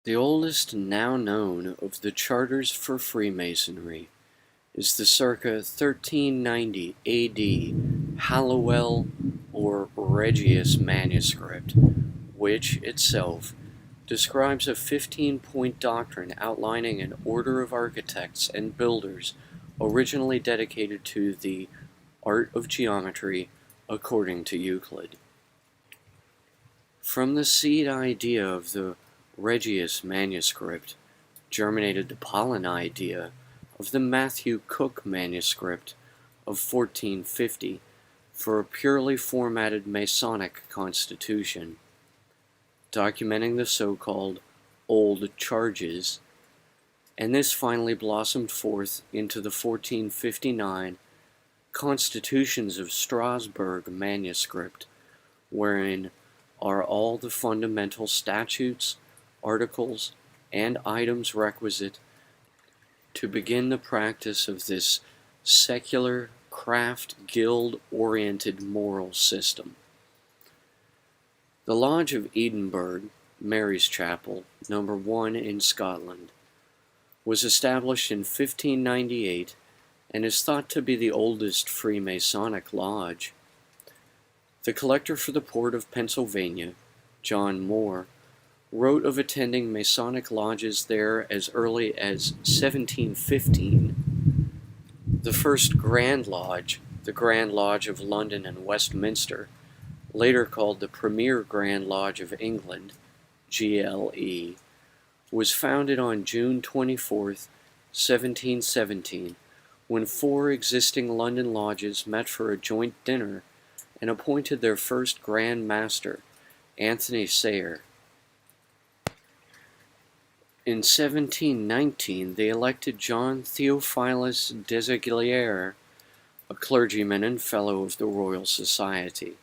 The oldest now known of the charters for Freemasonry is the circa 1390 AD Hallowell or Regius manuscript, which itself describes a 15-point doctrine outlining an order of architects and builders originally dedicated to the art of geometry according to Euclid. From the seed idea of the Regius manuscript germinated the pollen idea of the Matthew Cook manuscript of 1450 for a purely formatted Masonic constitution, documenting the so-called Old Charges, and this finally blossomed forth into the 1459 Constitutions of Strasbourg manuscript, wherein are all the fundamental statutes, articles, and items requisite to begin the practice of this secular, craft, guild-oriented moral system. The Lodge of Edinburgh, Mary's Chapel, number 1 in Scotland, was established in 1598 and is thought to be the oldest Freemasonic lodge. The collector for the port of Pennsylvania, John Moore, wrote of attending Masonic lodges there as early as 1715. The first Grand Lodge, the Grand Lodge of London and Westminster, later called the Premier Grand Lodge of England, GLE, was founded on June 24, 1717, when 4 existing London lodges met for a joint dinner and appointed their first Grand Master, Anthony Sayer. In 1719, they elected John Theophilus Desaguliers, a clergyman and Fellow of the Royal Society.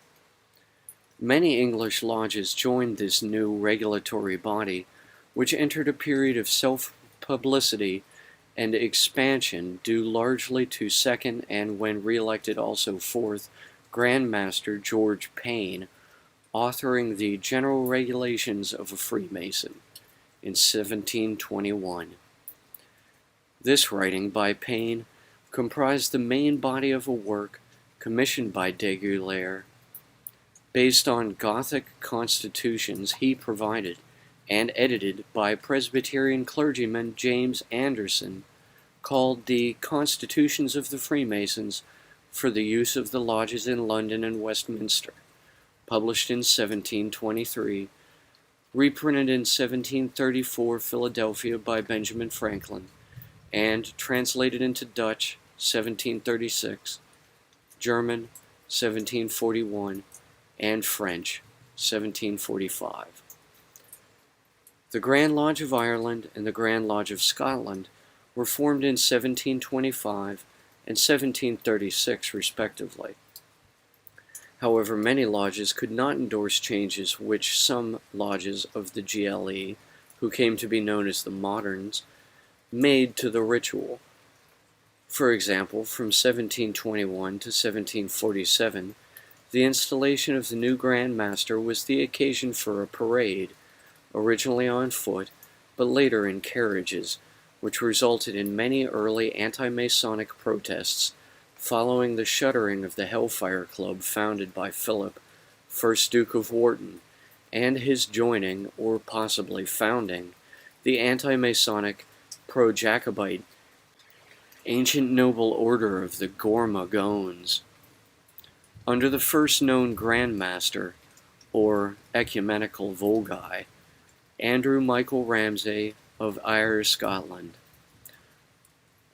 Many English lodges joined this new regulatory body, which entered a period of self-publicity and expansion due largely to second and, when re-elected, also fourth Grand Master George Payne, authoring the General Regulations of a Freemason in 1721. This writing by Payne comprised the main body of a work commissioned by Desaguliers, based on Gothic constitutions he provided, and edited by Presbyterian clergyman James Anderson, called the Constitutions of the Freemasons for the use of the lodges in London and Westminster, published in 1723, reprinted in 1734 Philadelphia by Benjamin Franklin, and translated into Dutch 1736, German 1741, and French 1745. The Grand Lodge of Ireland and the Grand Lodge of Scotland were formed in 1725 and 1736 respectively. However, many lodges could not endorse changes which some lodges of the GLE, who came to be known as the Moderns, made to the ritual. For example, from 1721 to 1747, the installation of the new Grand Master was the occasion for a parade, originally on foot, but later in carriages, which resulted in many early anti-Masonic protests following the shuttering of the Hellfire Club founded by Philip, 1st Duke of Wharton, and his joining, or possibly founding, the anti-Masonic, pro-Jacobite, ancient noble order of the Gormagones. Under the first known Grand Master, or Ecumenical Vulgi, Andrew Michael Ramsay of Ayr, Scotland.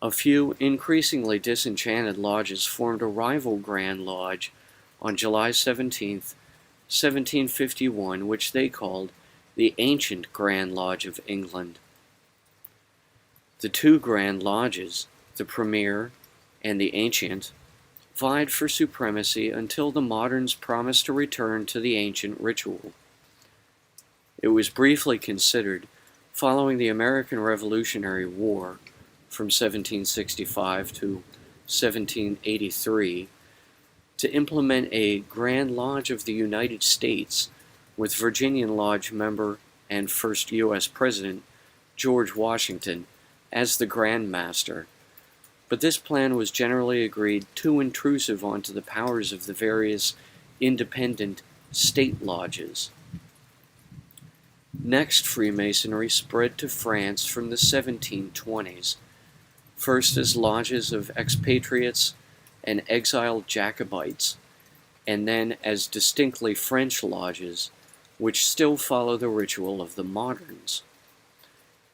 A few increasingly disenchanted lodges formed a rival Grand Lodge on July 17, 1751, which they called the Ancient Grand Lodge of England. The 2 Grand Lodges, the Premier and the Ancient, vied for supremacy until the Moderns promised to return to the ancient ritual. It was briefly considered, following the American Revolutionary War from 1765 to 1783, to implement a Grand Lodge of the United States with Virginian Lodge member and first U.S. President, George Washington, as the Grand Master, but this plan was generally agreed too intrusive onto the powers of the various independent state lodges. Next, Freemasonry spread to France from the 1720s, first as lodges of expatriates and exiled Jacobites, and then as distinctly French lodges, which still follow the ritual of the moderns.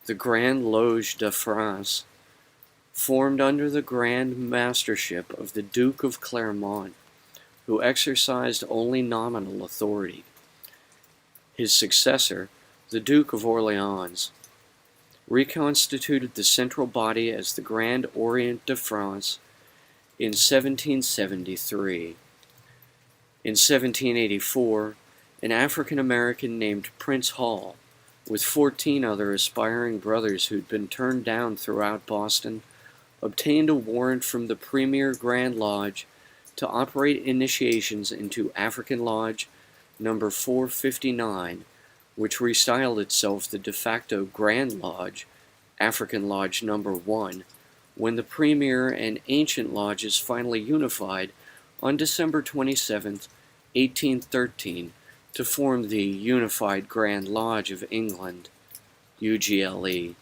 The Grand Loge de France formed under the grand mastership of the Duke of Clermont, who exercised only nominal authority. His successor, the Duke of Orleans, reconstituted the central body as the Grand Orient de France in 1773. In 1784, an African American named Prince Hall, with 14 other aspiring brothers who'd been turned down throughout Boston, obtained a warrant from the Premier Grand Lodge to operate initiations into African Lodge number 459, which restyled itself the de facto Grand Lodge, African Lodge number 1, when the Premier and Ancient Lodges finally unified on December 27, 1813, to form the Unified Grand Lodge of England, UGLE.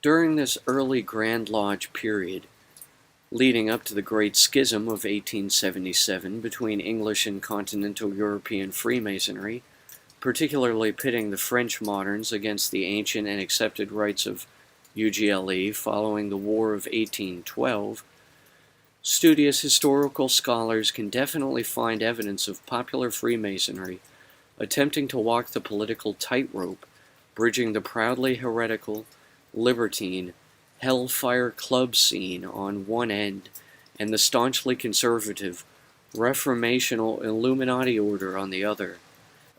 During this early Grand Lodge period, leading up to the Great Schism of 1877 between English and continental European Freemasonry, particularly pitting the French moderns against the ancient and accepted rites of UGLE following the War of 1812, studious historical scholars can definitely find evidence of popular Freemasonry attempting to walk the political tightrope, bridging the proudly heretical, libertine, Hellfire Club scene on one end and the staunchly conservative, reformational Illuminati order on the other,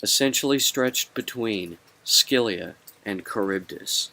essentially stretched between Scylla and Charybdis.